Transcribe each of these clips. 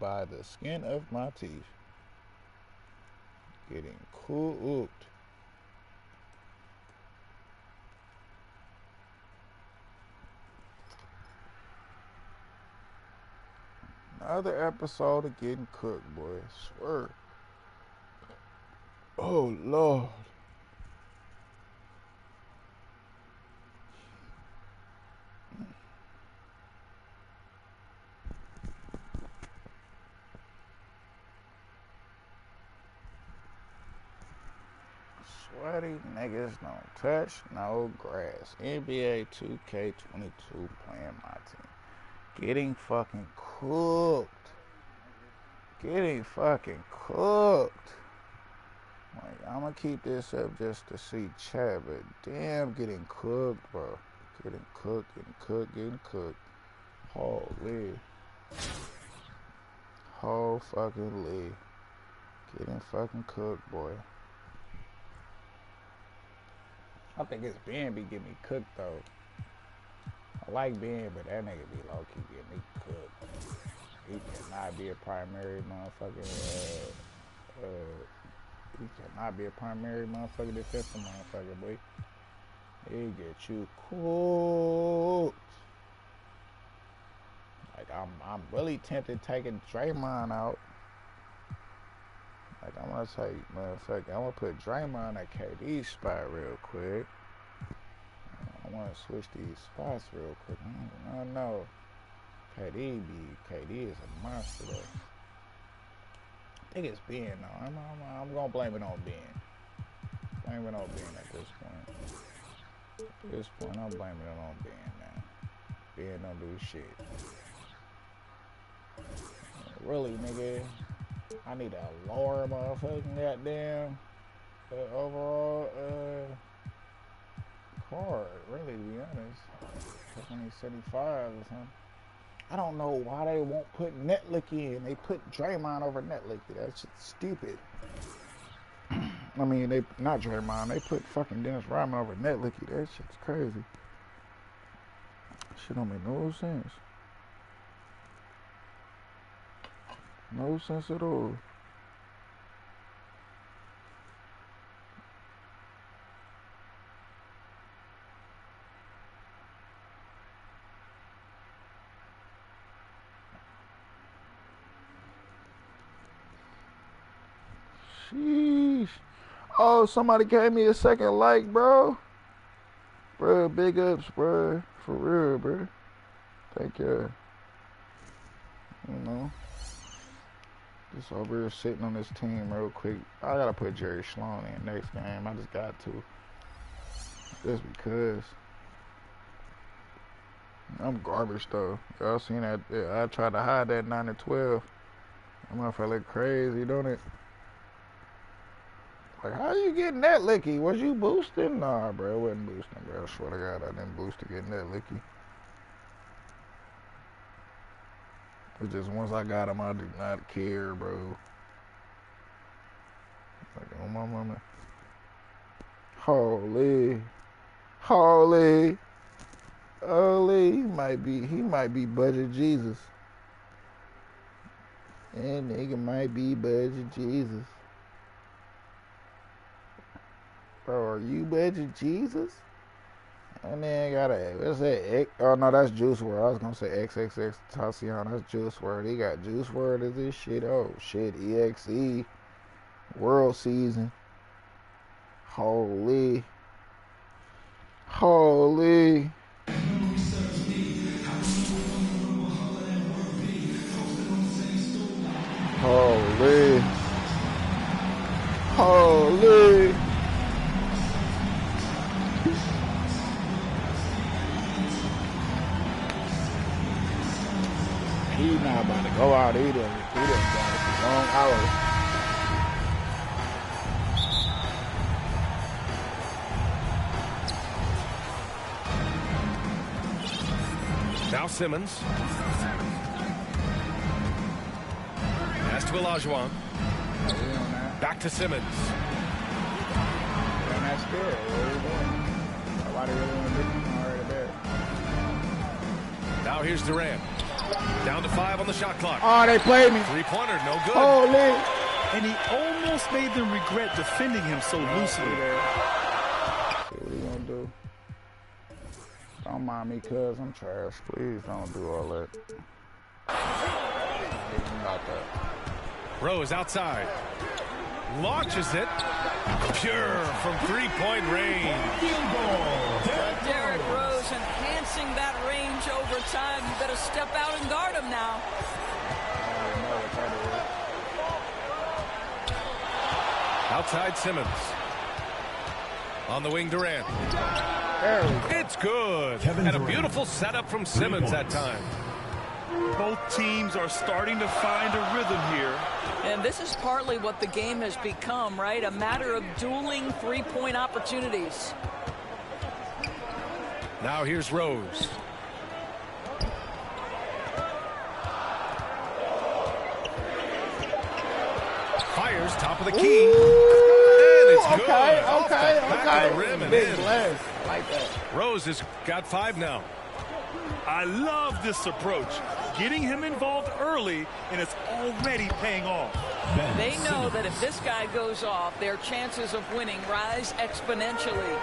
by the skin of my teeth. Getting cooked. Another episode of getting cooked, boy. I swear. Oh, Lord. Sweaty niggas don't touch no grass. NBA 2K 22 playing my team. Getting fucking cooked. Getting fucking cooked. Like, I'm gonna keep this up just to see chat, but damn, getting cooked, bro. Getting cooked, getting cooked, getting cooked. Holy. Whole fucking league. Getting fucking cooked, boy. I think it's Ben be getting me cooked, though. I like Ben, but that nigga be low-key getting me cooked. He cannot be a primary motherfucking, he cannot be a primary motherfucking defensive motherfucker, boy. He get you cooked. Like, I'm really tempted taking Draymond out. Like, I'm gonna tell you, motherfucker, I'm gonna put Draymond at KD's spot real quick. I wanna switch these spots real quick. I don't know. KD is a monster, though. I think it's Ben, though. I'm gonna blame it on Ben. Blame it on Ben at this point. At this point, I'm blaming it on Ben now. Ben don't do shit. Really, nigga, I need a lower motherfucking goddamn overall card, really, to be honest. I need 75 or something. I don't know why they won't put Netlicky in. They put Draymond over Netlicky. That's just stupid. I mean, they not Draymond. They put fucking Dennis Rodman over Netlicky. That shit's crazy. Shit don't make no sense. No sense at all. Sheesh. Oh, somebody gave me a second like, bro. Bro, big ups, bro. For real, bro. Thank you. You know. Just over here sitting on this team real quick. I gotta put Jerry Sloan in next game. I just got to. Just because. I'm garbage though. Y'all seen that? I tried to hide that 9 and 12. That motherfucker look crazy, don't it? Like, how you getting that licky? Was you boosting? Nah, bro, I wasn't boosting, bro. I swear to God, I didn't boost to getting that licky. It's just once I got him, I did not care, bro. Like, oh my mama. Holy. Holy. Holy. He might be Budget Jesus. That nigga might be Budget Jesus. Bro, are you Budget Jesus? And then got a, what's that? Oh no, that's Juice WRLD. I was gonna say XXX Tentacion. That's Juice WRLD. He got Juice WRLD as this shit. Oh shit, EXE World Season. Holy, holy. Holy, holy. He's not about to go out either. He done got it long hours. Now Simmons. Pass to Olajuwon. Back to Simmons. And that's good. Nobody really want to get him already there. Now here's Durant. Down to 5 on the shot clock. Oh, they played me. Three-pointer, no good. Holy. And he almost made them regret defending him so loosely. See what he gonna do? Don't mind me, cuz I'm trash. Please don't do all that. Not that. Rose outside. Launches it. Pure from three-point range. Derrick Rose enhancing that range over time. You better step out and guard him now. Outside Simmons. On the wing, Durant. It's good. And a beautiful setup from Simmons that time. Both teams are starting to find a rhythm here. And this is partly what the game has become, right? A matter of dueling three-point opportunities. Now here's Rose. Fires top of the key. And it's good. Okay. Back of the rim and Big in. blast. I like that. Rose has got 5 now. I love this approach. Getting him involved early, and it's already paying off. They know that if this guy goes off, their chances of winning rise exponentially.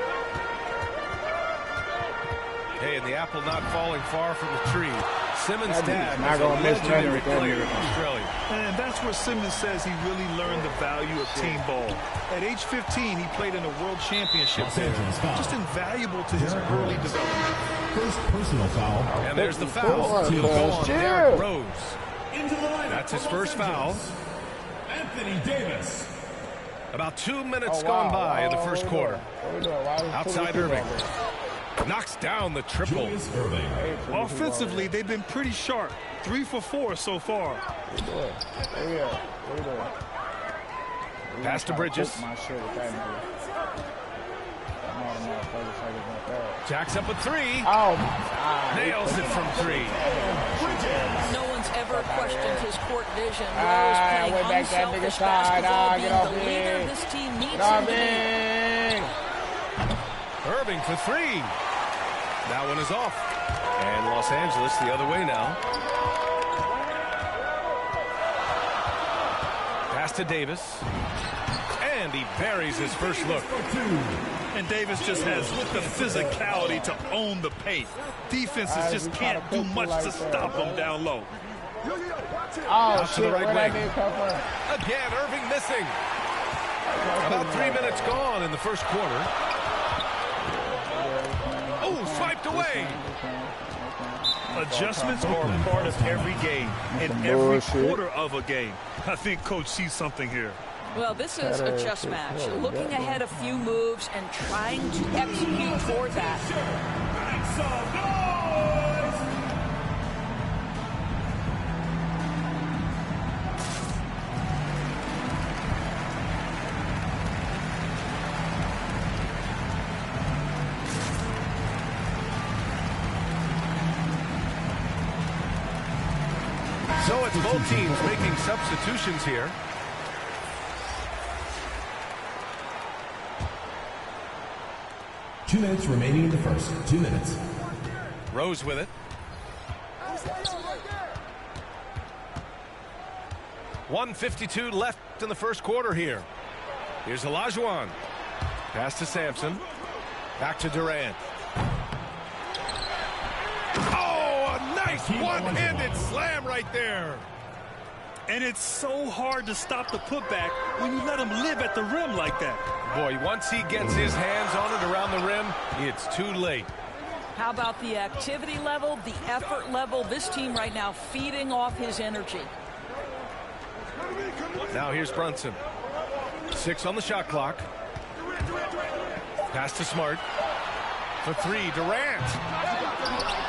Hey, and the apple not falling far from the tree. Simmons' dad not was a gonna miss legendary nothing. player in Australia. And that's where Simmons says he really learned the value of team ball. At age 15, he played in a world championship there. Just invaluable to his early development. First personal foul. And there's the foul. He'll go on Derrick Rose. That's his first foul. Anthony Davis. About 2 minutes gone by in the first quarter. Outside Irving. Knocks down the triple. Offensively, they've been pretty sharp. 3 for 4 so far. Pass to Bridges. Jacks up a 3. Oh, my God. Nails it from 3. No one's ever questioned his court vision. Rose Way playing back that nigga unselfish side. basketball, Get off being the me. leader this team needs Get off him to be. me. Irving for 3. That one is off. And Los Angeles the other way now. Pass to Davis. And he buries his first look. And Davis just has the physicality to own the paint. Defenses just can't do much to stop him down low. Oh, to the right where wing. that nigga come from? Again, Irving missing. About 3 minutes gone in the first quarter. Oh, swiped away. Adjustments are part of every game and every quarter of a game. I think Coach sees something here. Well, this is a chess match. Looking ahead a few moves and trying to execute toward that. So it's both teams making substitutions here. Two minutes remaining in the first. 2 minutes. Rose with it. .152 left in the first quarter here. Here's Olajuwon. Pass to Sampson. Back to Durant. Oh, a nice one-handed slam right there. And it's so hard to stop the putback when you let him live at the rim like that. Boy, once he gets his hands on it around the rim, it's too late. How about the activity level, the effort level? This team right now feeding off his energy. Now here's Brunson. 6 on the shot clock. Pass to Smart. For 3, Durant.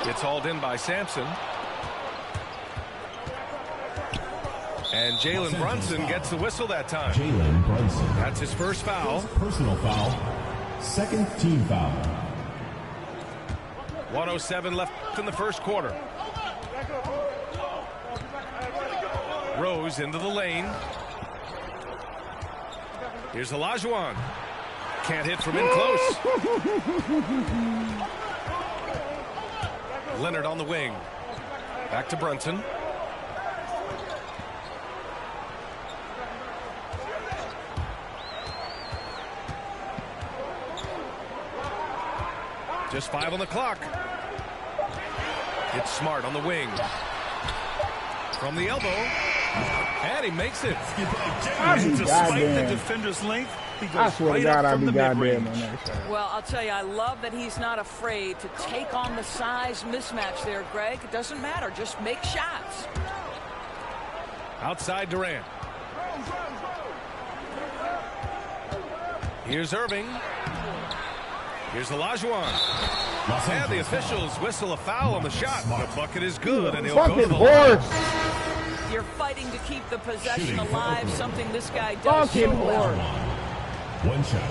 Gets hauled in by Sampson. And Jalen Brunson gets the whistle that time. Jalen Brunson. That's his first foul. Personal foul. Second team foul. 1:07 left in the first quarter. Rose into the lane. Here's Olajuwon. Can't hit from in close. Leonard on the wing. Back to Brunson. Just 5 on the clock. It's Smart on the wing. From the elbow. And he makes it. Despite the defender's length, he goes right up from the mid-range. Well, I'll tell you, I love that he's not afraid to take on the size mismatch there, Greg. It doesn't matter. Just make shots. Outside Durant. Here's Irving. Here's Olajuwon. And the officials whistle a foul on the shot. The bucket is good, and he'll go to the line. You're fighting to keep the possession alive, something this guy does so well. One shot.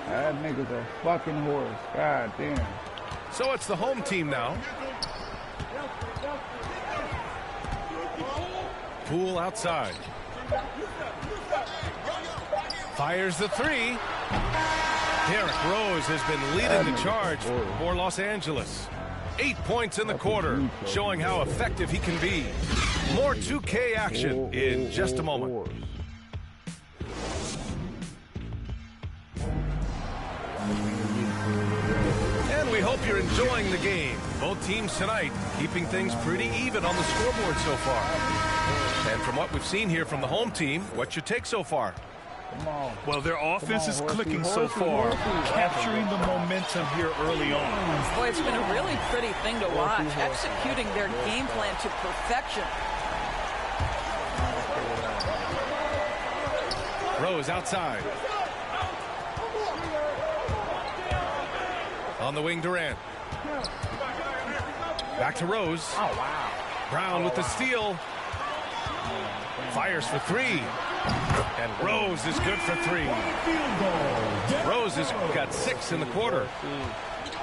That nigga's a fucking horse. God damn. So it's the home team now. Poole outside. Fires the three. Derrick Rose has been leading the charge for Los Angeles. 8 points in the quarter, showing how effective he can be. More 2K action in just a moment. And we hope you're enjoying the game. Both teams tonight keeping things pretty even on the scoreboard so far. And from what we've seen here from the home team, what's your take so far? Well, their offense is clicking so far, capturing the momentum here early on. Boy, it's been a really pretty thing to watch, executing their game plan to perfection. Rose outside. On the wing, Durant. Back to Rose. Oh, wow. Brown with the steal. Fires for three. And Rose is good for three. Rose has got 6 in the quarter.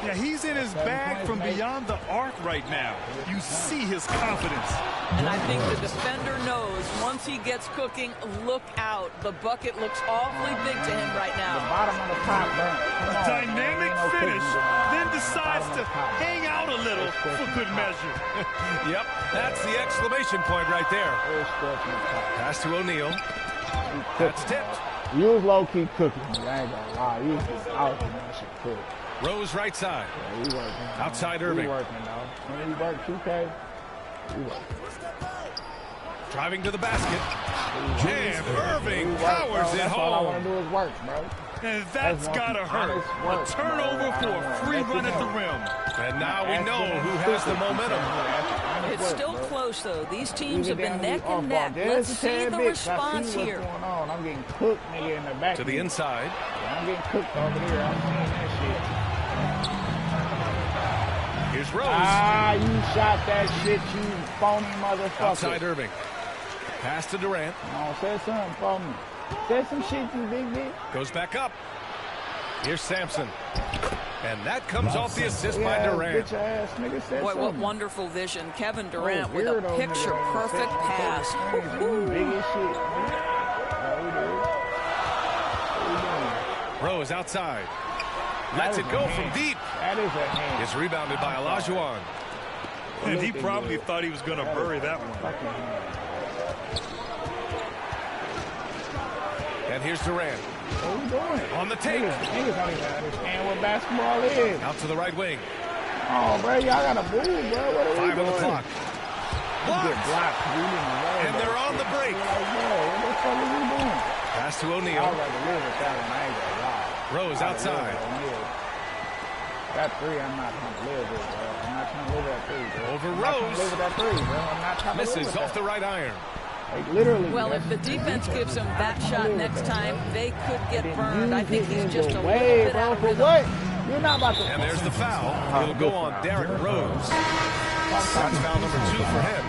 Yeah, he's in his bag from beyond the arc right now. You see his confidence. And I think the defender knows once he gets cooking, look out. The bucket looks awfully big to him right now. The bottom of the top, man. A dynamic finish, then decides to hang out a little for good measure. Yep, that's the exclamation point right there. Pass to O'Neal. That's tipped. You was low-key cooking. I ain't gonna lie. You was just out and that shit cook. Rose right side. Yeah, we working. Outside Irving. We working, though. When we work 2K, we working. Driving to the basket. And Irving powers it That's all I want home. to do is work, bro. And that's gotta hurt. A turnover for a free run at the rim. And now we know who has the momentum. It's still close, though. These teams have been neck and neck. Let's see the response here. What's going on? I'm getting cooked, nigga, in the back. To the inside. Yeah, I'm getting cooked over here. I'm seeing that shit. Here's Rose. Ah, you shot that shit, you phony motherfucker. Outside Irving. Pass to Durant. Oh, say something for me. Say some shit, you big bitch. Goes back up. Here's Sampson. And that comes off the assist by Durant. Bitch ass nigga said Boy, what something. wonderful vision. Kevin Durant with weirdo a picture-perfect nigga. pass. Big as shit. Rose outside. Lets it go from deep. That is a hand. It's rebounded by Olajuwon. And he probably thought he was going to bury that one. Fucking hand. And here's Durant. What we doing? On the take. Niggas don't even understand what basketball is. Out to the right wing. Oh, bro, y'all gotta move, bro. What are we 5 doing? on the clock. We get blocked. We didn't know And they're on the break. Like, bro, what the fuck are we doing? Pass to I'd O'Neal. rather live with that one. I ain't gonna lie. Rose outside. That three, I'm not trying to live with, bro. I'm not trying to live with that three, bro. Over I'm not trying Rose. to live with that three, bro. I'm not trying to live Misses with off that. the right iron. Like, literally. Well, bro. if the defense gives him that shot next time, they could get burned. I think he's just a little way, bit bro. out of For rhythm. what? You're not about to. And there's the foul. It'll go on Derrick Rose. That's foul number 2 for him.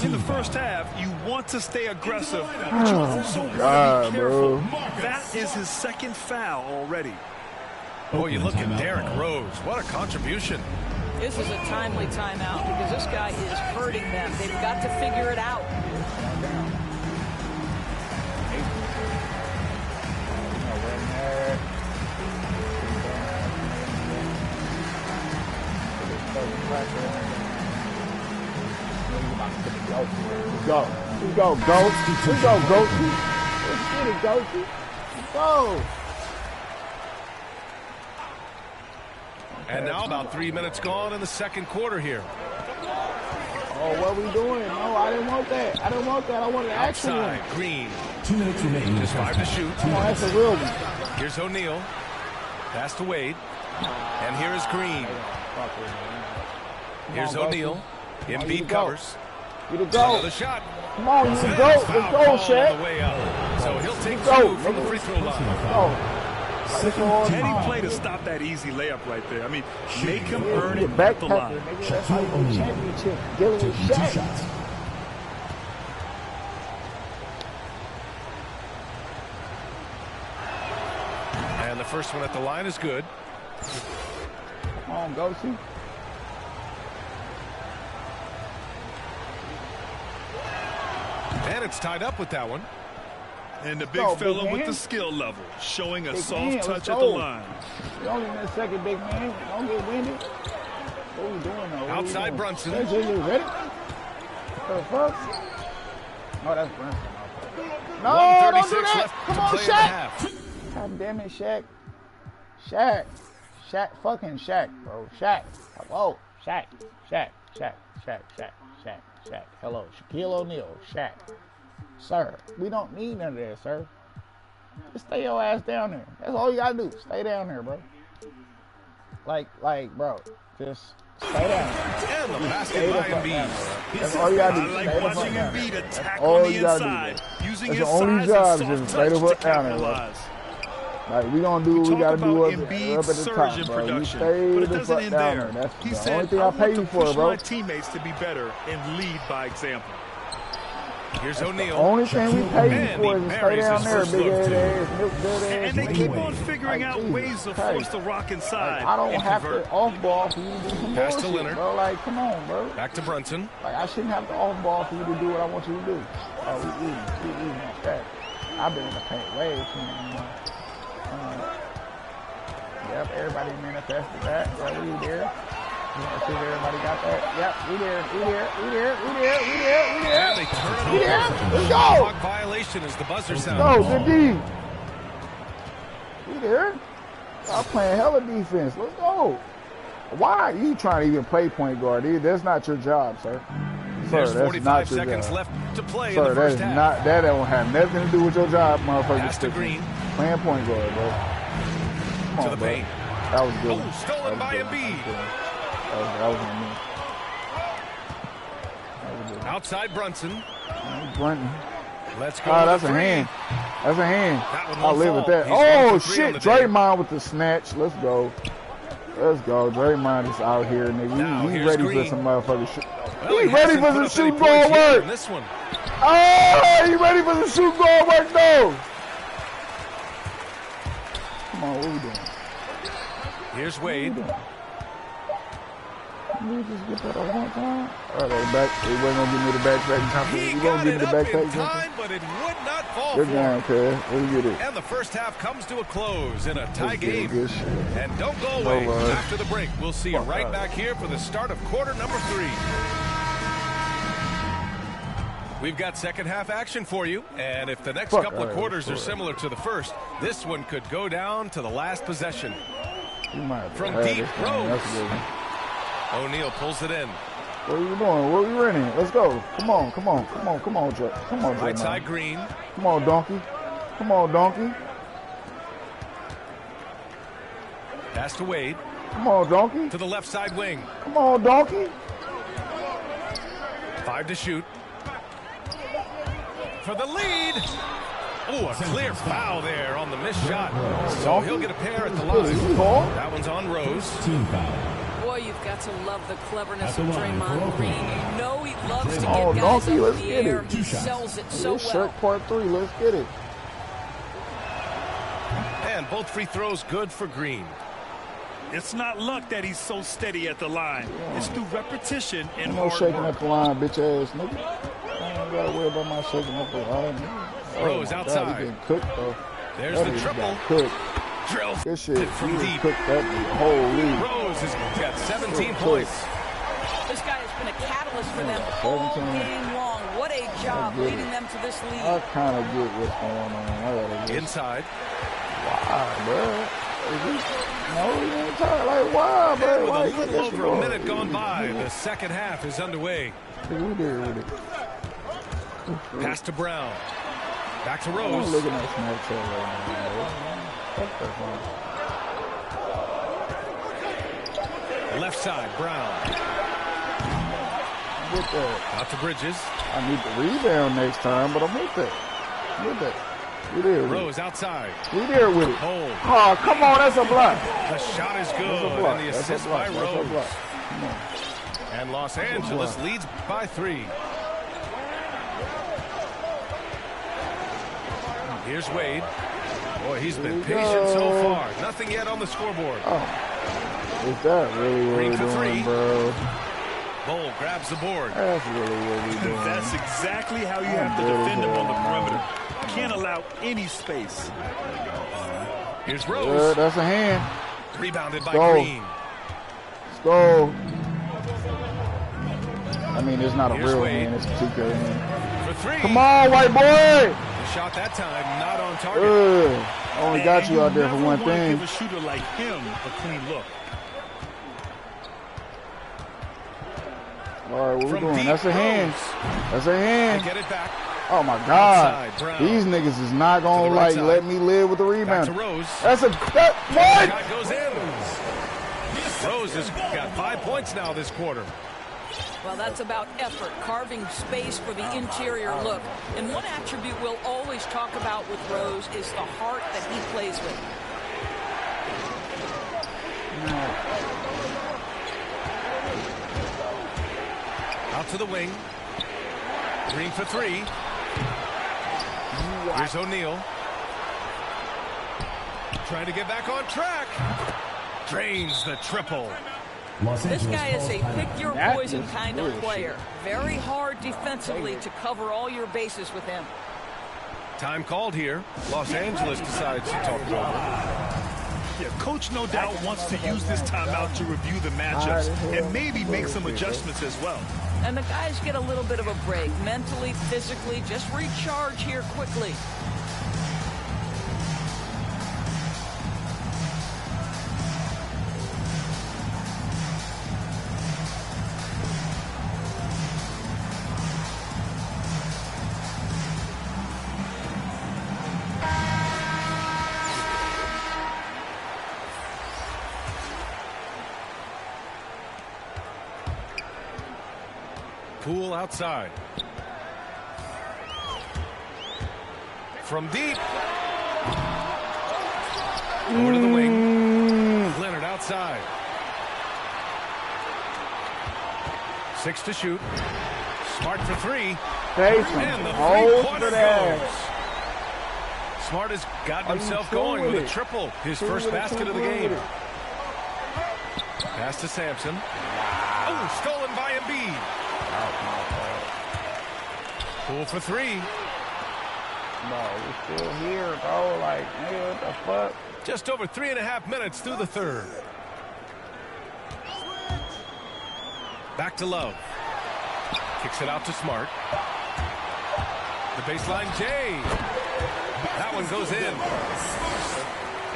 In the first half, you want to stay aggressive, but you also want to be careful. That is his second foul already. Boy, you look at Derrick Rose. What a contribution. This is a timely timeout because this guy is hurting them. They've got to figure it out. motherfucking pressure. Let's go. Let's go, goat. Let's go, goaty. Let's get it, goaty. Let's go. And now about 3 minutes gone in the second quarter here. Oh, what we doing? No, I didn't want that. I didn't want that. I wanted action. Outside, Green. 2 minutes remaining. Just 5 to shoot. Oh, that's a real one. Here's O'Neal. Pass to Wade. And here is Green. Here's O'Neal. Embiid covers. Get it go. Another shot. Come on, you go. Let's go, Shaq. On the way up. So he'll take 2 from the free throw line. Can he play to stop that easy layup right there? I mean, make him earn it at the line. That's how you win championship. Dealing with Shaq. And the first one at the line is good. Come on, Goatsy. And it's tied up with that one. And the big fella with the skill level, showing a soft touch at the line. You only in a second, big man. Don't get winded. What are we doing, though? Outside Brunson. Hey, JJ, ready? What the fuck? Oh, that's Brunson. No, don't do that. Left Come to on, play in the Shaq. half. God damn it, Shaq. Shaq. Shaq. Fucking Shaq, bro. Shaq. Whoa. Shaq. Shaq. Shaq. Shaq. Shaq. Shaq. Shaq. Hello. Shaquille O'Neal. Shaq. Sir, we don't need none of that, sir. Just stay your ass down there. That's all you gotta do. Stay down there, bro. Like, bro, just stay down there. And the basket by Embiid. That's all you gotta do. I like watching Embiid attack all on the you gotta inside, do, using that's his the only size job, and just soft stay the touch fuck to down there, bro. capitalize. Like, we gonna do what we Talk gotta do about up at Embiid's the surge top, in bro. You production, stay but it the doesn't fuck end down there. there. That's He the said, only thing I I want pay to you for, push bro. my teammates to be better and lead by example. Here's O'Neal. Only thing we pay you And for he is to stay buries down his there, first big look, head too. ass, milk good ass. And they nigga. keep on figuring Like, out Jesus ways to Christ. force the rock inside. Like, I don't and have convert. to off ball for you to do some Pass to bullshit, Leonard. bro. Like, come on, bro. Back to Brunson. Like, I shouldn't have to off ball for you to do what I want you to do. Oh, we eating like that. I've been in the paint way too long. Yep, everybody manifested that. Right, we there. You want to see if everybody got that? Yep, we there. And they turn it We over. there. Let's go. Clock violation as the buzzer Go, sounds. good D. We there. Y'all playing hella defense. Let's go. Why are you trying to even play point guard? That's not your job, sir. There's Sir, that's 45 not your seconds job. left to play in Sir, the that first is half. not. That don't have nothing to do with your job, motherfucker. Pass to Green. Playing point guard, bro. Come To on, the bro. paint. That was good. Oh, stolen by Embiid. That was on me. That was good. Outside Brunson. Brunton. Let's go. Oh, with that's the a three. hand. That's a hand. That one I'll won't live with fall. that. He's 1 Oh, for 3 on shit. the day. Draymond with the snatch. Let's go. Let's go. Draymond is out here, Now, nigga. He here's ready Green. for some motherfucking shit. Well, He ready hasn't for put some up any shoot points guard yet work. in this one. Oh, he ready for some shoot guard work, though. Come on, what we doing? Here's Wade. Can we just get that on one time? All right, back. He wasn't gonna give me the backpack jumper. He You got gonna give it me the up in backpack jumper? time, but it would not fall Good for game, him. cuz. Let me get it. And the first half comes to a close in a tie Let's get it. game. Good shit. And don't go away. No, After the break, we'll see you right out. back here for the start of quarter number 3. We've got second half action for you, and if the next couple of quarters are similar to the first, this one could go down to the last possession. You might have From had deep this one. That's a Rose. good one. O'Neal pulls it in. What are you doing? What are we running? Let's go. Come on, come on, come on, come on, Joe. Come on, Right Joe. side Green. Come on, donkey. Come on, donkey. Pass to Wade. Come on, donkey. To the left side wing. Come on, donkey. 5 to shoot. For the lead. Oh, a clear foul there on the missed shot. So he'll get a pair at the line. That one's on Rose. Team foul. Boy, you've got to love the cleverness At of the line for Draymond Green. Oklahoma. You know he loves to Oh, get guys donkey, up let's in the get it. air. 2 He shots. sells it so This well. shirt part 3. Let's get it. And both free throws good for Green. It's not luck that he's so steady at the line. It's through repetition and No hard shaking work. up the line, bitch ass nigga. I ain't gotta worry about my shaking up the line. Rose my outside. God, he getting cooked though. There's That the nigga triple. got cooked. Drills Good shit. it from deep. Cooked that whole league. Rose has got 17 points. This guy has been a catalyst for them all game long. What a job leading them to this lead. I kind of get what's going on. Inside. Wow, bro. No, he ain't tired. Like, wow, bro. And with a little over a minute gone by, the second half is underway. Pass to Brown. Back to Rose. I'm looking at Snapchat right now. Left side, Brown. With that. Out to Bridges. I need the rebound next time, but I'm with that. With that. We there with Rose outside. We there with it. Hold. Oh, come on, that's a block. The shot is good, and the assist by Rose. And Los Angeles leads by 3. Here's Wade. Boy, he's been patient so far. Nothing yet on the scoreboard. Oh. Is that really what we're doing, bro? Bull grabs the board. That's really what we're doing. That's exactly how you have to defend him on the perimeter. Can't allow any space. Here's Rose. That's a hand. Rebounded by Green. Let's go. I mean, it's not a Here's real Wade. hand. It's a 2K hand. For 3. Come on, white boy. The shot that time, not on target. Only got you out there for one thing. Give a shooter like him a clean look. All right, what we From doing? deep, That's a hand. That's a hand. They get it back. Oh my God! Outside, These niggas is not gonna right like let me live with the Back rebound. to Rose. That's a what? Shot goes in. Rose has got 5 points now this quarter. Well, that's about effort, carving space for the interior look. And one attribute we'll always talk about with Rose is the heart that he plays with. Out to the wing. Green for 3. Here's O'Neal. Trying to get back on track. Drains the triple. This guy is a pick-your-poison kind of player. Very hard defensively to cover all your bases with him. Time called here. Los Angeles decides to talk it over. Yeah, coach no doubt wants to use this timeout to review the matchups and maybe make some adjustments as well. And the guys get a little bit of a break, mentally, physically, just recharge here quickly. Poole outside. From deep. Over to the wing. Leonard outside. 6 to shoot. Smart for 3. And the three-pointer goes. Smart has gotten himself going with a triple. His first basket of the game. Pass to Sampson. Oh, stolen by Embiid. Poole for 3. No, we're still here, bro. Like, nigga, what the fuck? Just over 3.5 minutes through the third. Back to Love. Kicks it out to Smart. The baseline, Jay. That one goes in.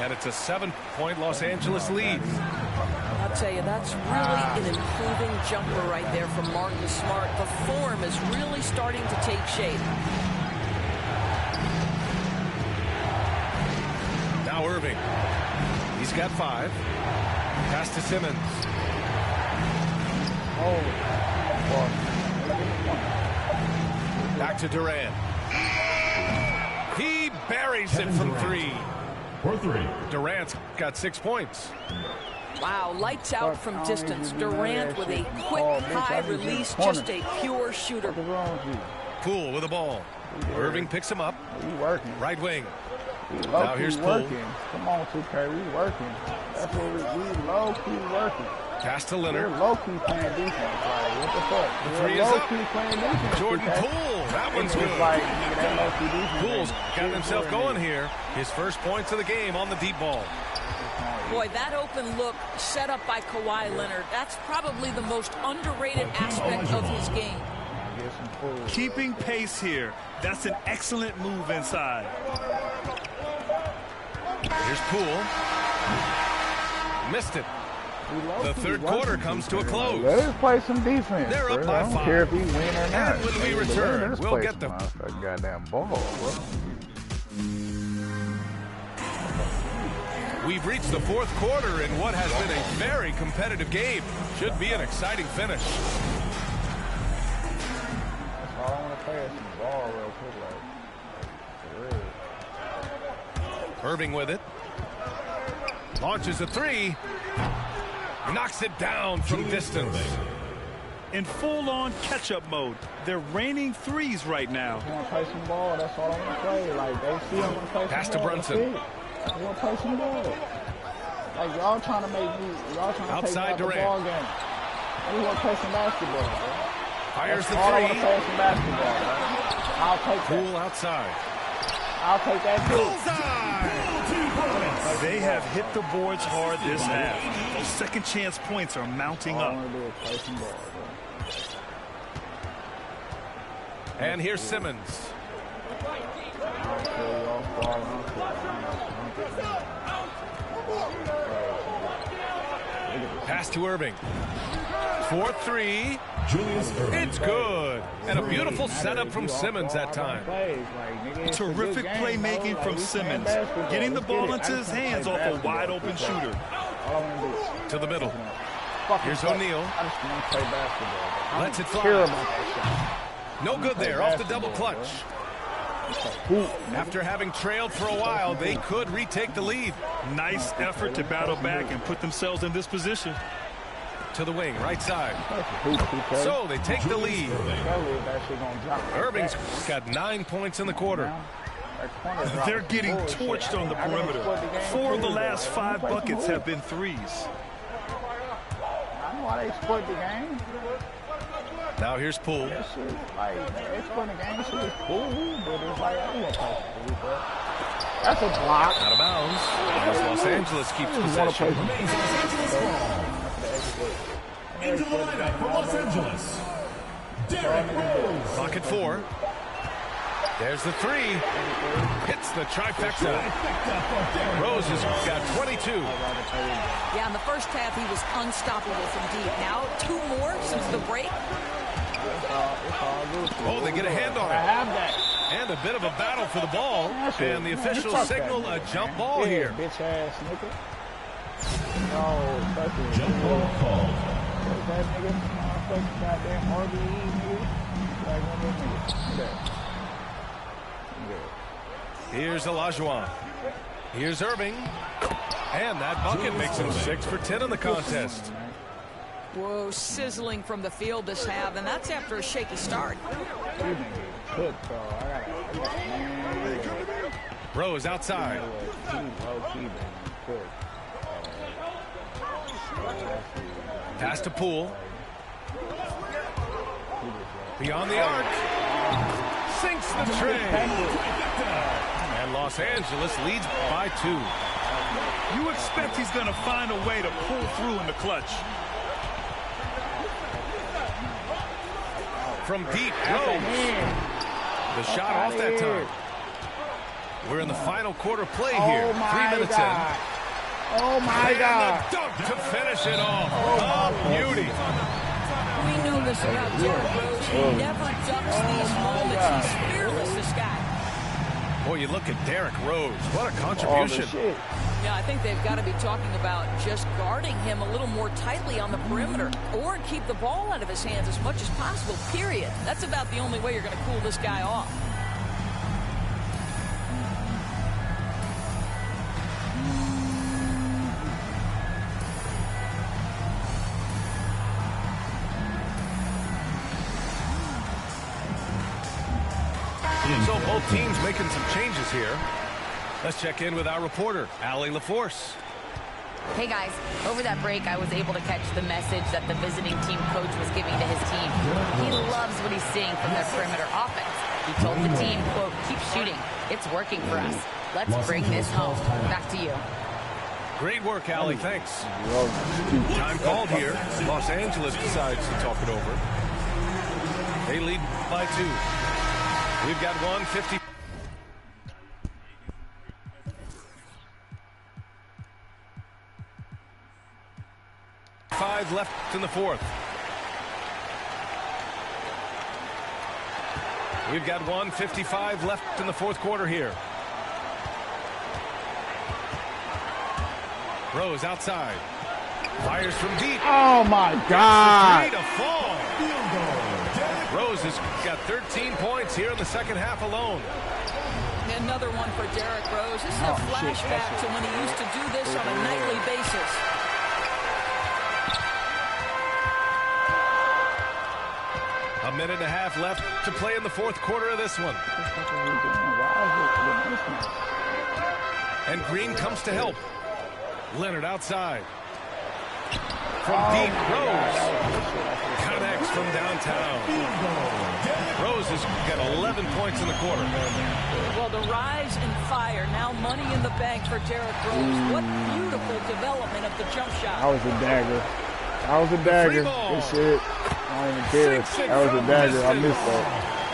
And it's a 7-point Los Angeles lead. I'll tell you, that's really an improving jumper right there from Marcus Smart. The form is really starting to take shape. Now Irving. He's got 5. Pass to Simmons. Back to Durant. He buries it from 3. For 3. Durant's got 6 points. Wow, lights out from distance. Durant with a quick, high release, just a pure shooter. Poole with the ball. Irving picks him up. Right wing. Now here's Poole. Come on, 2K, we working. That's what we low-key working. Pass to You're Leonard. low-key playing defense. Like, what the fuck? The You're three is up. low-key playing defense. Jordan okay? Poole. That one's It's good. like, nigga, that low-key defense. Poole's ain't got shit himself for a going nigga. here. His first points of the game on the deep ball. Boy, that open look set up by Kawhi Leonard, that's probably the most underrated aspect of his game. Get some food. Keeping pace here. That's an excellent move inside. Here's Poole. Missed it. The third quarter comes to a close. Let us play some defense. They're up bro. by I don't 5. care if he win or not. And when we Let return, us we'll play get some the motherfucking goddamn ball, bro. We've reached the fourth quarter in what has been a very competitive game. Should be an exciting finish. That's all I want to play is some ball real quick, like for real. Irving with it. Launches a three. Knocks it down from distance. In full-on catch-up mode. They're raining threes right now. I want to play some ball. That's all I want to play. Like, they see I want to play Pass some to ball. Brunson. That's it. I want to play some ball. Like, y'all trying to make me, y'all trying to Outside take out the Durant. ball game. I just want to play some basketball, bro. Fires the All I want to three. play is some basketball, bro. I'll take that. Poole outside. I'll take that too. They have hit the boards hard this half. Those second chance points are mounting All I up. want to do is play some ball, bro. And here's Simmons. I don't care you off ball. I don't care. Pass to Irving. 4-3. Julius Irving. It's good. And a beautiful setup from Simmons that time. Terrific playmaking from Simmons. Getting the ball into his hands off a wide-open shooter. To the middle. Here's O'Neal. I just want to play basketball. Lets it fly. Care about that No good there. Off the double clutch. shit. After having trailed for a while, they could retake the lead. Nice effort to battle back and put themselves in this position. To the wing, right side. So So they take the lead. that shit gonna drop. Irving's got 9 points in the quarter. They're getting torched on the perimeter. 4 of the last 5 buckets have been threes. I know why they exploit the game. Now here's Poole. That shit, like, exploiting the game shit is cool, but it's like, I don't want to play some bro. That's a block. Out of bounds. As Los Angeles keeps I just want to play possession. some Remains Los Angeles ball. Into the lineup for Los Angeles. Derrick Rose. Pocket 4. There's the three. Hits the trifecta. Rose has got 22. Yeah, in the first half, he was unstoppable from deep. Now, 2 more since the break. Oh, they get a hand on I it. have that. And a bit of a battle for the ball. And the officials signal a jump ball here. Bitch ass nigga. No, fuck it. Jump ball called. That nigga, motherfucking goddamn RBE, nigga. Like one of them niggas. Look at that. Here's Olajuwon. Here's Irving. And that bucket makes him 6 for 10 in the contest. Whoa, sizzling from the field this half, and that's after a shaky start. He been getting cooked, bro. I got Rose outside. he low-key been cooked. Pass to Poole. Beyond the arc. Sinks the tray. And Los Angeles leads by 2. You expect he's going to find a way to pull through in the clutch. From deep, Rose. The shot off that time. We're in the final quarter play here. 3 minutes in. Oh my And God. the dunk to finish it off. Oh, beauty. We know this about Derrick Rose. He never ducks these moments. He's fearless, this guy. Boy, you look at Derrick Rose. What a All the contribution. shit. Yeah, I think they've got to be talking about just guarding him a little more tightly on the perimeter or keep the ball out of his hands as much as possible, period. That's about the only way you're going to cool this guy off. So both teams making some changes here. Let's check in with our reporter, Allie LaForce. Hey guys, over that break I was able to catch the message that the visiting team coach was giving to his team. He loves what he's seeing from their perimeter offense. He told the team, quote, keep shooting. It's working for us. Let's bring this home. Back to you. Great work, Allie. Thanks. Time called here. Los Angeles decides to talk it over. They lead by 2. We've got 150. Five left in the fourth. We've got 1:55 left in the fourth quarter here. Rose outside. Fires from deep. Oh my God. To fall. Rose has got 13 points here in the second half alone. Another one for Derrick Rose. This is a flashback to when he used to do this on a nightly basis. A minute and a half left to play in the fourth quarter of this one. And Green comes to help. Leonard outside. From deep, Rose connects from downtown. Rose has got 11 points in the quarter. Well, the rise and fire, now money in the bank for Derrick Rose. What beautiful development of the jump shot. That was a dagger. That was a dagger. Good shit. I don't even care. That was a dagger. I missed that.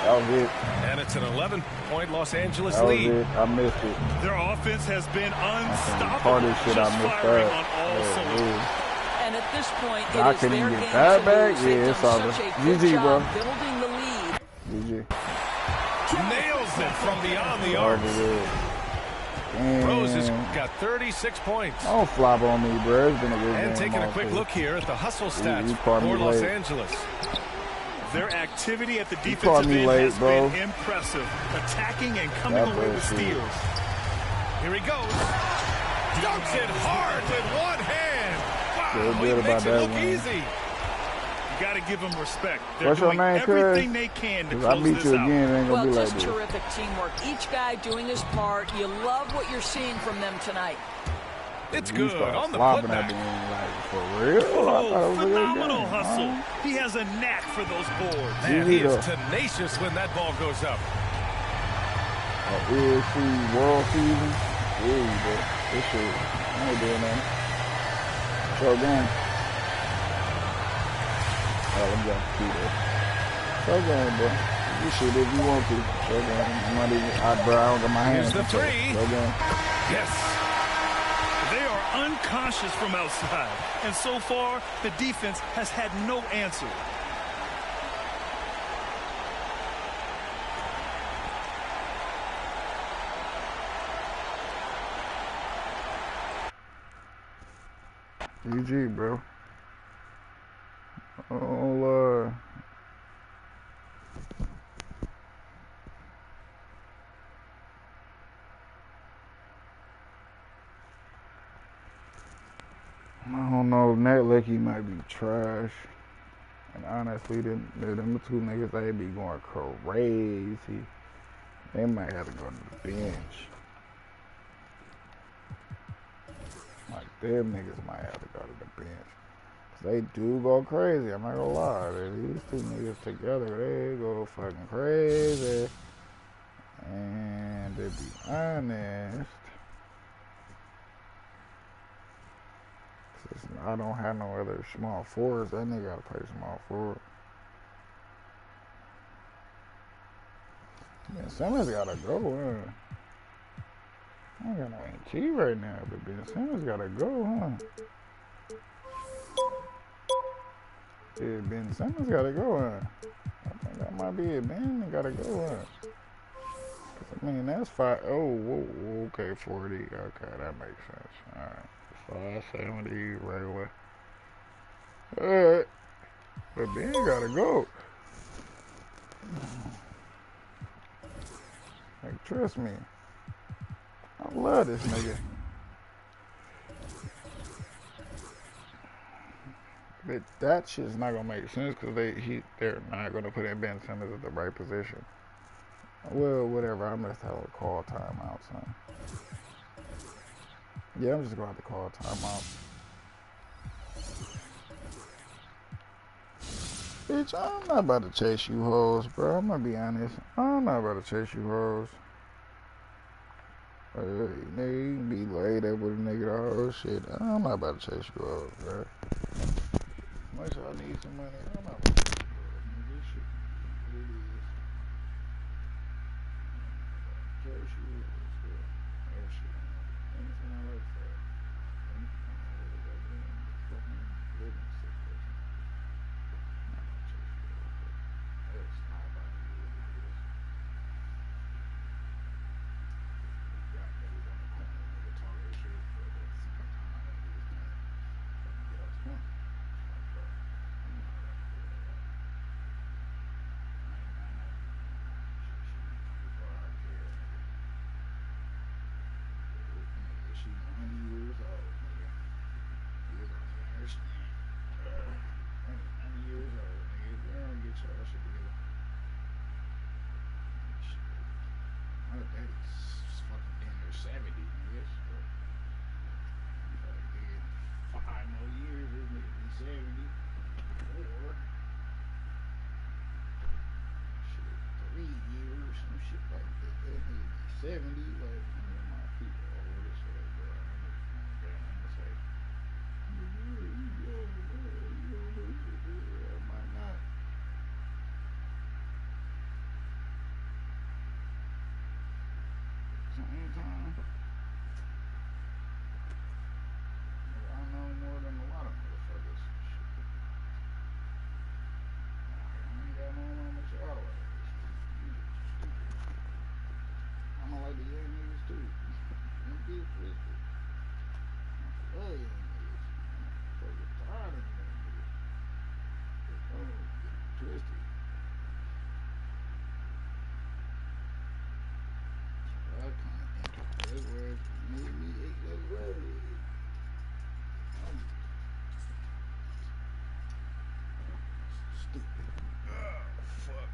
That was it. And it's an 11-point Los Angeles That was lead. it. I missed it. Their offense has been unstoppable. Part of shit I Just missed firing that. on all cylinders. And at this point, it I is couldn't their get game that to back. lose. Yeah, They've it's done over. such a good GG, bro. job building the lead. GG. Nails it from beyond the Over arc. with. Rose has got 36 points. Don't flop on me, bro. It's been a good game. And taking a quick also. look here at the hustle stats you caught me for Los late. Angeles. Their activity at the caught defensive me end late, has bro. been impressive, attacking and coming That away with bullshit. steals. Here he goes. Dunks it hard with one hand. Feel Wow, good he about makes it that look one. easy. You got to give them respect. They're What's your doing name, everything cuz? they can to 'Cause I close beat this you out. again. It ain't Well, gonna be like just this. terrific teamwork. Each guy doing his part. You love what you're seeing from them tonight. It's You good start on the flopping at the putback. end, like, for real? I thought it Oh, was a good phenomenal game. hustle. He has a knack for those boards. Man, he is though. tenacious when that ball goes up. ESC World Season. Yeah, bro. This shit. I ain't doing nothing. Show game. Oh, let me go see that. Show game, bro. You shoot if you want to. Show game. I'm not even, bro, I don't got my hands. Here's the three. Show game. Yes. They are unconscious from outside. And so far, the defense has had no answer. GG, bro. Oh, Lord. I don't know. Nat Licky might be trash. And honestly, them two niggas, they be going crazy. They might have to go to the bench. Like, them niggas might have to go to the bench. 'Cause they do go crazy, I'm not gonna lie. These two niggas together, they go fucking crazy. And to be honest, I don't have no other small forwards. That nigga gotta play small forward. Ben Simmons gotta go, huh? I don't got no NT right now, but Ben Simmons gotta go, huh? Yeah, Ben Simmons gotta go, huh? I think that might be it. Ben gotta go, huh? I mean, that's 5. Oh, whoa, okay, 40. Okay, that makes sense. Alright. 570 regular. Alright. But Ben gotta go. Like, trust me. I love this nigga. But that shit's not gonna make sense because they're not gonna put in Ben Simmons at the right position. Well, whatever. I must have a call timeout, son. Yeah, I'm just going to have to call timeout. Bitch, I'm not about to chase you hoes, bro. I'm gonna be honest. I'm not about to chase you hoes. Nigga, you be laid up with a nigga the whole shit. I'm not about to chase you hoes, bro. Much I need some money. I'm not about to chase you hoes, nigga. This shit what it is. Chase you hoes, bro. That shit. Anything I like for. Anything I like for. Fucking living situation. I'm not about to chase you hoes, bro. It's not about to be what it is. Got niggas on the corner, nigga talk that shit, but at the same time, niggas can't fucking get off the corner. Like, bro, I'm not about to do that. I ain't got no shit. She 24 hour care, nigga. Nigga, she 90 years old, nigga. You don't even understand. 90 years old, nigga. Girl, get your shit together. Shit. My daddy's fucking damn near 70, nigga. Shit. Like, nigga, 5 more years, this nigga be 70. Or, shit, 3 years, some shit like that. That nigga be 70. Like, nigga, my people old as hell, bro. I ain't got nothing to say. I might not. Same time, I know more than a lot of motherfuckers. Shit. I ain't got no one with y'all like this. You stupid. I'm like the young niggas too. Don't get twisted. I love young niggas. I'm fucking tired of young niggas. Don't get twisted. I kind of think that's where it made me act like rabbit. I'm stupid. Oh, fuck.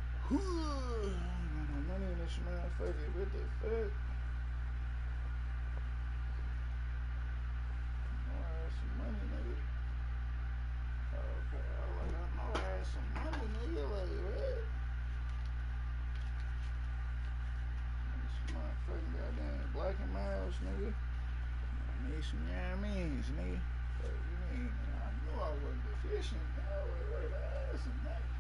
I got no money in this motherfucker. What the fuck? I had some money, nigga. Okay, I know I had some money, nigga. Like, what? This motherfucking goddamn Black and Miles, nigga. I need some Yammies, nigga. What you mean? I knew I wasn't deficient. I was like, I had some money.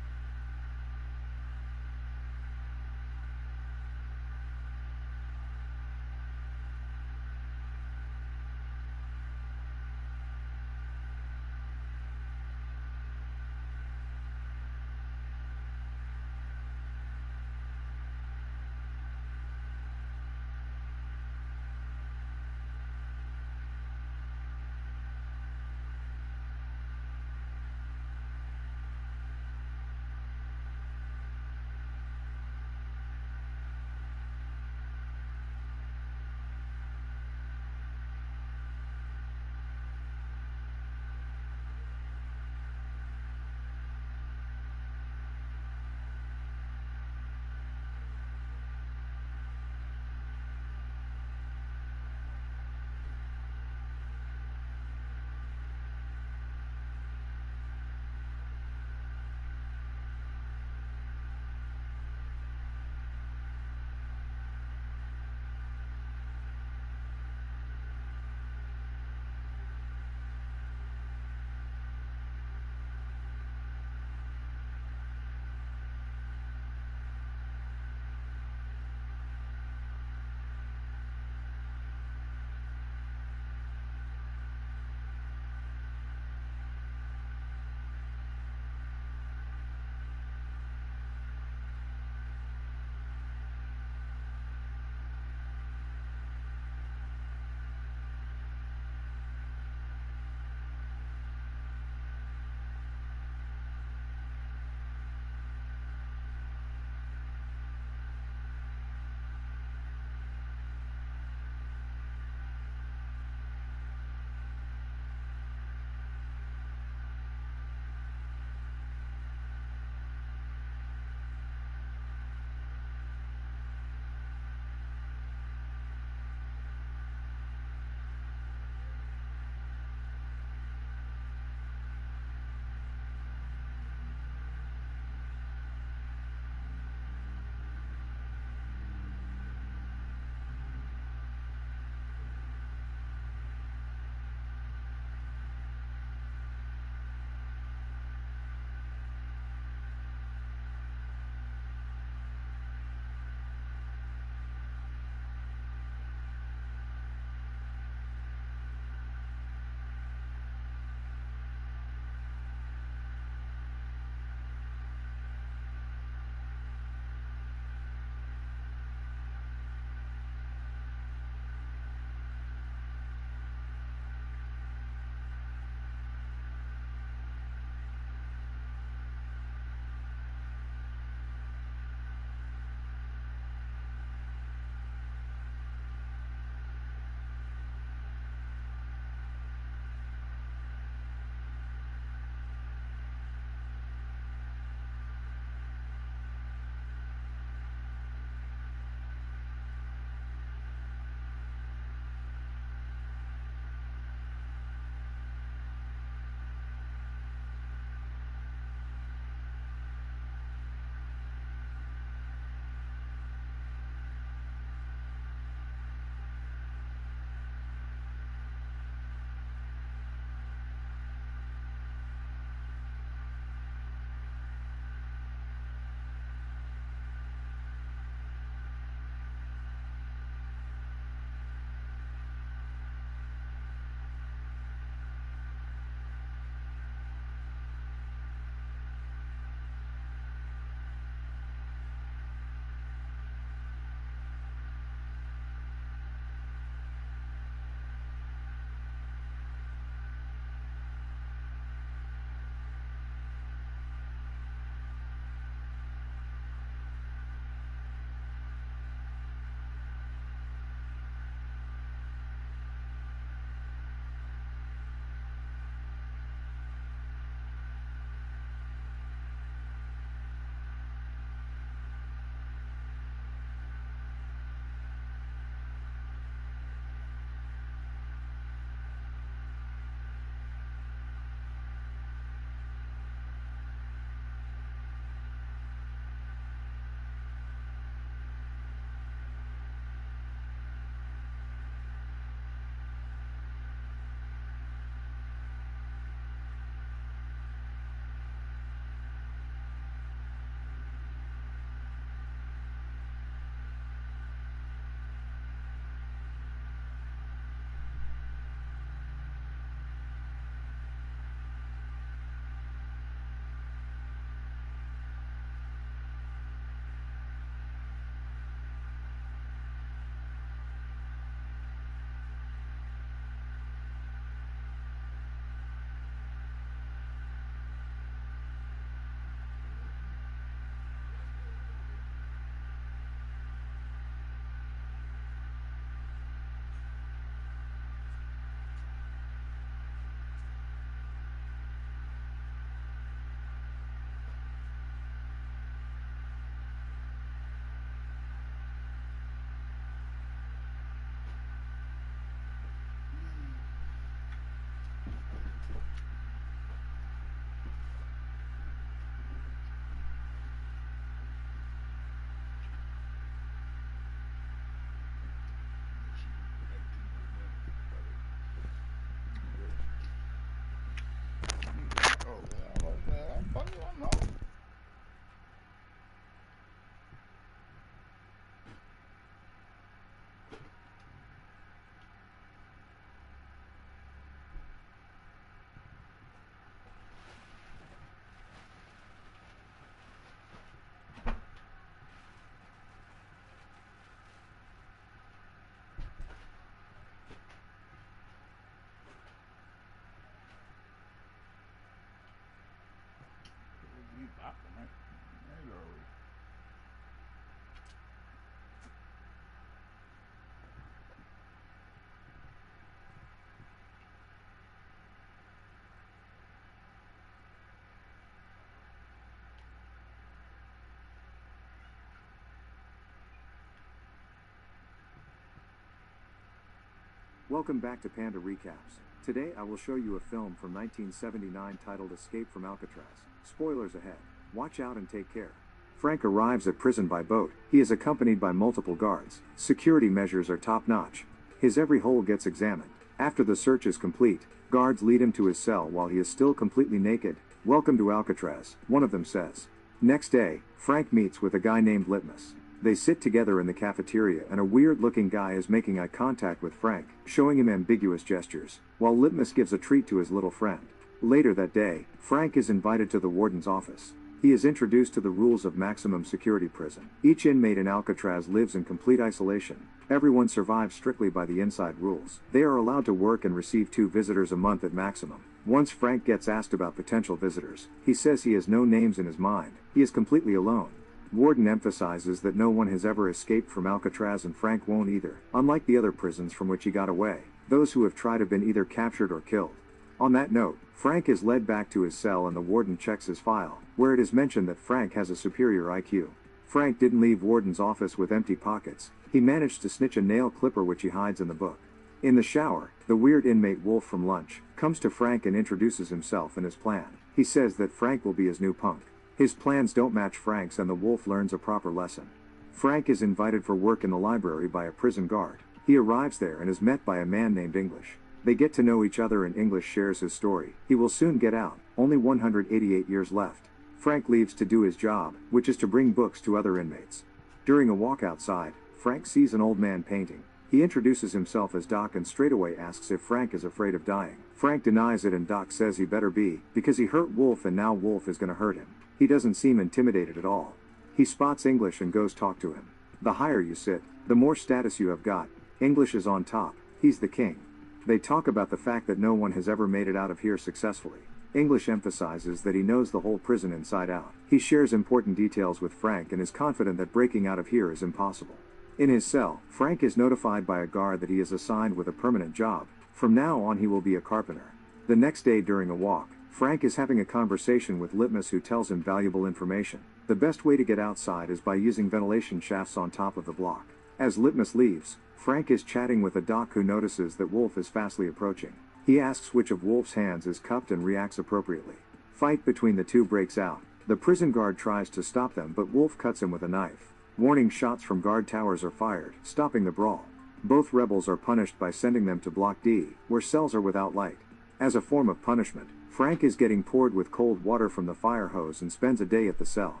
Welcome back to Panda Recaps. Today I will show you a film from 1979 titled Escape from Alcatraz. Spoilers ahead. Watch out and take care. Frank arrives at prison by boat. He is accompanied by multiple guards. Security measures are top-notch. His every hole gets examined. After the search is complete, guards lead him to his cell while he is still completely naked. "Welcome to Alcatraz," one of them says. Next day, Frank meets with a guy named Litmus. They sit together in the cafeteria and a weird-looking guy is making eye contact with Frank, showing him ambiguous gestures, while Litmus gives a treat to his little friend. Later that day, Frank is invited to the warden's office. He is introduced to the rules of maximum security prison. Each inmate in Alcatraz lives in complete isolation. Everyone survives strictly by the inside rules. They are allowed to work and receive 2 visitors a month at maximum. Once Frank gets asked about potential visitors, he says he has no names in his mind. He is completely alone. Warden emphasizes that no one has ever escaped from Alcatraz and Frank won't either. Unlike the other prisons from which he got away, those who have tried have been either captured or killed. On that note, Frank is led back to his cell and the warden checks his file, where it is mentioned that Frank has a superior IQ. Frank didn't leave warden's office with empty pockets. He managed to snitch a nail clipper which he hides in the book. In the shower, the weird inmate Wolf from lunch comes to Frank and introduces himself and his plan. He says that Frank will be his new punk. His plans don't match Frank's and the Wolf learns a proper lesson. Frank is invited for work in the library by a prison guard. He arrives there and is met by a man named English. They get to know each other and English shares his story. He will soon get out, only 188 years left. Frank leaves to do his job, which is to bring books to other inmates. During a walk outside, Frank sees an old man painting. He introduces himself as Doc and straightaway asks if Frank is afraid of dying. Frank denies it and Doc says he better be, because he hurt Wolf and now Wolf is gonna hurt him. He doesn't seem intimidated at all. He spots English and goes talk to him. The higher you sit, the more status you have got. English is on top. He's the king. They talk about the fact that no one has ever made it out of here successfully. English emphasizes that he knows the whole prison inside out. He shares important details with Frank and is confident that breaking out of here is impossible. In his cell, Frank is notified by a guard that he is assigned with a permanent job. From now on he will be a carpenter. The next day during a walk, Frank is having a conversation with Litmus who tells him valuable information. The best way to get outside is by using ventilation shafts on top of the block. As Litmus leaves, Frank is chatting with a Doc who notices that Wolf is fastly approaching. He asks which of Wolf's hands is cupped and reacts appropriately. Fight between the two breaks out. The prison guard tries to stop them but Wolf cuts him with a knife. Warning shots from guard towers are fired, stopping the brawl. Both rebels are punished by sending them to Block D, where cells are without light. As a form of punishment, Frank is getting poured with cold water from the fire hose and spends a day at the cell.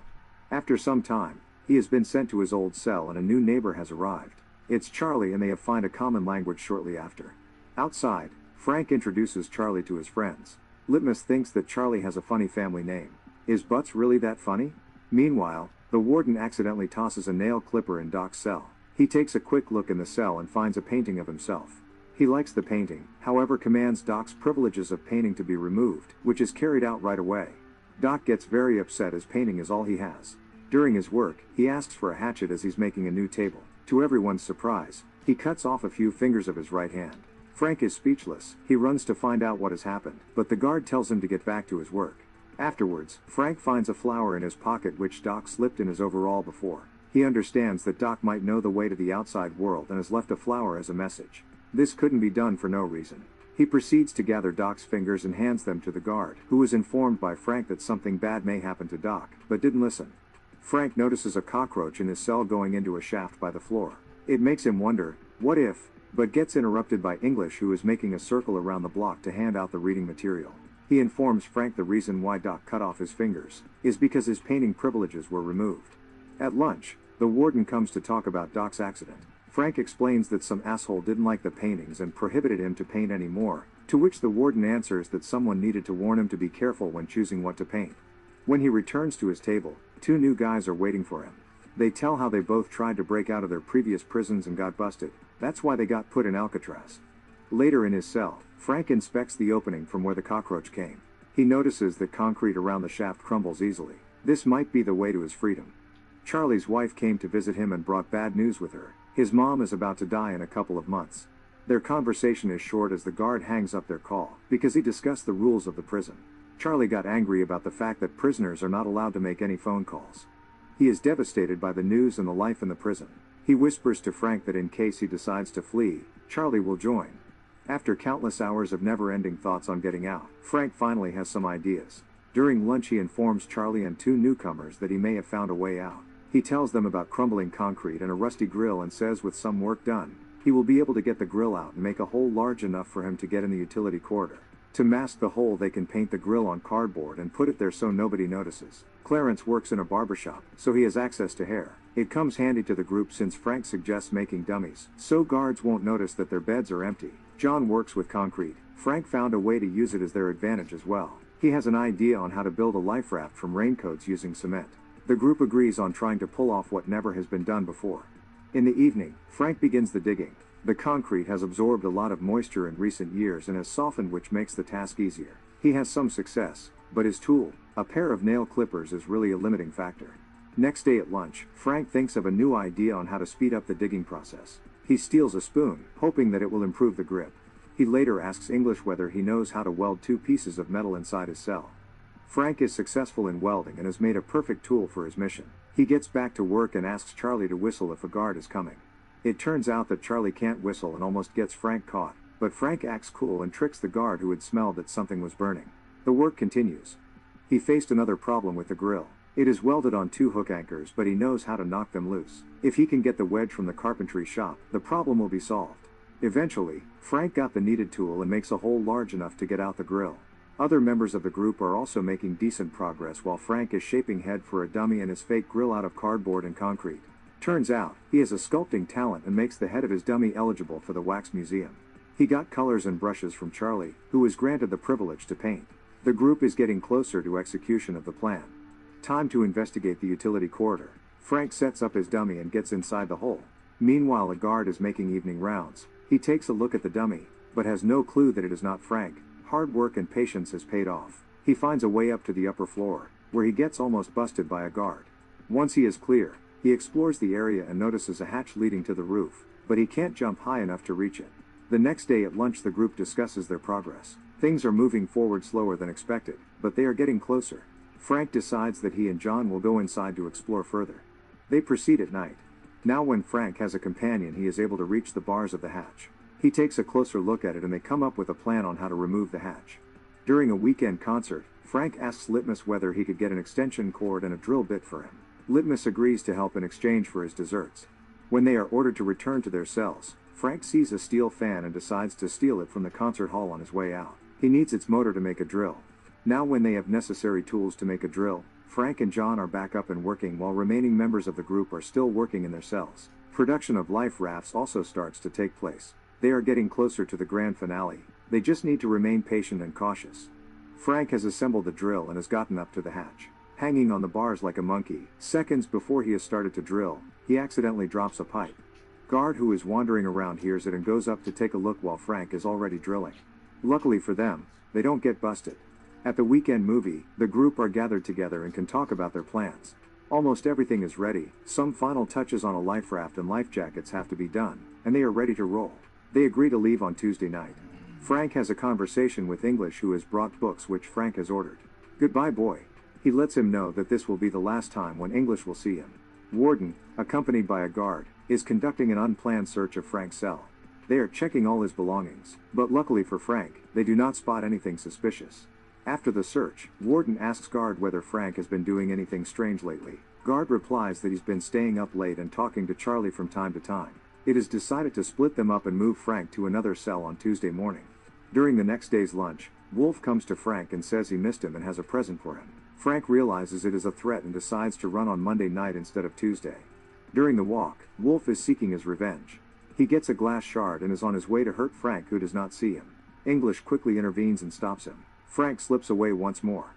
After some time, he has been sent to his old cell and a new neighbor has arrived. It's Charlie and they have found a common language shortly after. Outside, Frank introduces Charlie to his friends. Litmus thinks that Charlie has a funny family name. Is Butts really that funny? Meanwhile, the warden accidentally tosses a nail clipper in Doc's cell. He takes a quick look in the cell and finds a painting of himself. He likes the painting, however commands Doc's privileges of painting to be removed, which is carried out right away. Doc gets very upset as painting is all he has. During his work, he asks for a hatchet as he's making a new table. To everyone's surprise, he cuts off a few fingers of his right hand. Frank is speechless. He runs to find out what has happened, but the guard tells him to get back to his work. Afterwards, Frank finds a flower in his pocket which Doc slipped in his overall before. He understands that Doc might know the way to the outside world and has left a flower as a message. This couldn't be done for no reason. He proceeds to gather Doc's fingers and hands them to the guard, who is informed by Frank that something bad may happen to Doc, but didn't listen. Frank notices a cockroach in his cell going into a shaft by the floor. It makes him wonder, what if, but gets interrupted by English who is making a circle around the block to hand out the reading material. He informs Frank the reason why Doc cut off his fingers is because his painting privileges were removed. At lunch, the warden comes to talk about Doc's accident. Frank explains that some asshole didn't like the paintings and prohibited him to paint anymore, to which the warden answers that someone needed to warn him to be careful when choosing what to paint. When he returns to his table, 2 new guys are waiting for him. They tell how they both tried to break out of their previous prisons and got busted. That's why they got put in Alcatraz. Later in his cell, Frank inspects the opening from where the cockroach came. He notices that concrete around the shaft crumbles easily. This might be the way to his freedom. Charlie's wife came to visit him and brought bad news with her. His mom is about to die in a couple of months. Their conversation is short as the guard hangs up their call, because he discussed the rules of the prison. Charlie got angry about the fact that prisoners are not allowed to make any phone calls. He is devastated by the news and the life in the prison. He whispers to Frank that in case he decides to flee, Charlie will join. After countless hours of never-ending thoughts on getting out, Frank finally has some ideas. During lunch he informs Charlie and two newcomers that he may have found a way out. He tells them about crumbling concrete and a rusty grill and says with some work done, he will be able to get the grill out and make a hole large enough for him to get in the utility corridor. To mask the hole they can paint the grill on cardboard and put it there so nobody notices. Clarence works in a barbershop, so he has access to hair. It comes handy to the group since Frank suggests making dummies, so guards won't notice that their beds are empty. John works with concrete. Frank found a way to use it as their advantage as well. He has an idea on how to build a life raft from raincoats using cement. The group agrees on trying to pull off what never has been done before. In the evening, Frank begins the digging. The concrete has absorbed a lot of moisture in recent years and has softened, which makes the task easier. He has some success, but his tool, a pair of nail clippers, is really a limiting factor. Next day at lunch, Frank thinks of a new idea on how to speed up the digging process. He steals a spoon, hoping that it will improve the grip. He later asks English whether he knows how to weld two pieces of metal inside his cell. Frank is successful in welding and has made a perfect tool for his mission. He gets back to work and asks Charlie to whistle if a guard is coming. It turns out that Charlie can't whistle and almost gets Frank caught, but Frank acts cool and tricks the guard who had smelled that something was burning. The work continues. He faced another problem with the grill. It is welded on two hook anchors, but he knows how to knock them loose. If he can get the wedge from the carpentry shop, the problem will be solved. Eventually, Frank got the needed tool and makes a hole large enough to get out the grill. Other members of the group are also making decent progress while Frank is shaping head for a dummy and his fake grill out of cardboard and concrete. Turns out, he has a sculpting talent and makes the head of his dummy eligible for the wax museum. He got colors and brushes from Charlie, who was granted the privilege to paint. The group is getting closer to execution of the plan. Time to investigate the utility corridor. Frank sets up his dummy and gets inside the hole. Meanwhile, a guard is making evening rounds. He takes a look at the dummy, but has no clue that it is not Frank. Hard work and patience has paid off. He finds a way up to the upper floor, where he gets almost busted by a guard. Once he is clear, he explores the area and notices a hatch leading to the roof, but he can't jump high enough to reach it. The next day at lunch the group discusses their progress. Things are moving forward slower than expected, but they are getting closer. Frank decides that he and John will go inside to explore further. They proceed at night. Now when Frank has a companion he is able to reach the bars of the hatch. He takes a closer look at it and they come up with a plan on how to remove the hatch. During a weekend concert, Frank asks Litmus whether he could get an extension cord and a drill bit for him. Litmus agrees to help in exchange for his desserts. When they are ordered to return to their cells, Frank sees a steel fan and decides to steal it from the concert hall on his way out. He needs its motor to make a drill. Now when they have necessary tools to make a drill, Frank and John are back up and working while remaining members of the group are still working in their cells. Production of life rafts also starts to take place. They are getting closer to the grand finale. They just need to remain patient and cautious. Frank has assembled the drill and has gotten up to the hatch. Hanging on the bars like a monkey, seconds before he has started to drill, he accidentally drops a pipe. Guard who is wandering around hears it and goes up to take a look while Frank is already drilling. Luckily for them, they don't get busted. At the weekend movie, the group are gathered together and can talk about their plans. Almost everything is ready, some final touches on a life raft and life jackets have to be done, and they are ready to roll. They agree to leave on Tuesday night. Frank has a conversation with English who has brought books which Frank has ordered. Goodbye boy. He lets him know that this will be the last time when English will see him. Warden, accompanied by a guard, is conducting an unplanned search of Frank's cell. They are checking all his belongings, but luckily for Frank, they do not spot anything suspicious. After the search, Warden asks Guard whether Frank has been doing anything strange lately. Guard replies that he's been staying up late and talking to Charlie from time to time. It is decided to split them up and move Frank to another cell on Tuesday morning. During the next day's lunch, Wolf comes to Frank and says he missed him and has a present for him. Frank realizes it is a threat and decides to run on Monday night instead of Tuesday. During the walk, Wolf is seeking his revenge. He gets a glass shard and is on his way to hurt Frank, who does not see him. English quickly intervenes and stops him. Frank slips away once more.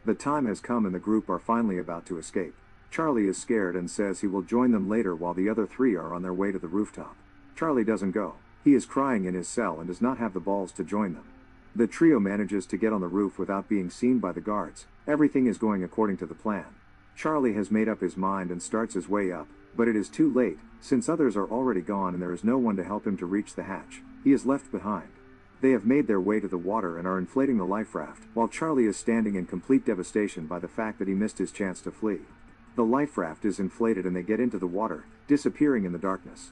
The time has come and the group are finally about to escape. Charlie is scared and says he will join them later while the other three are on their way to the rooftop. Charlie doesn't go. He is crying in his cell and does not have the balls to join them. The trio manages to get on the roof without being seen by the guards. Everything is going according to the plan. Charlie has made up his mind and starts his way up, but it is too late, since others are already gone and there is no one to help him to reach the hatch. He is left behind. They have made their way to the water and are inflating the life raft, while Charlie is standing in complete devastation by the fact that he missed his chance to flee. The life raft is inflated and they get into the water, disappearing in the darkness.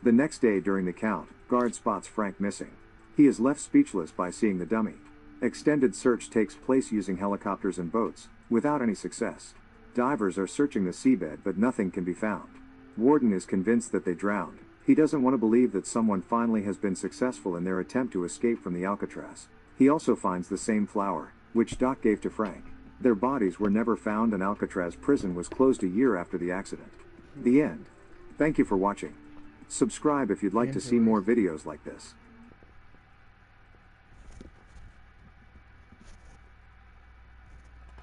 The next day during the count, Guard spots Frank missing. He is left speechless by seeing the dummy. Extended search takes place using helicopters and boats, without any success. Divers are searching the seabed but nothing can be found. Warden is convinced that they drowned. He doesn't want to believe that someone finally has been successful in their attempt to escape from the Alcatraz. He also finds the same flower, which Doc gave to Frank. Their bodies were never found and Alcatraz prison was closed a year after the accident. The end. Thank you for watching. Subscribe if you'd like to see more videos like this.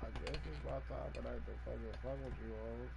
I guess it's about time for that to fucking fuck with you all.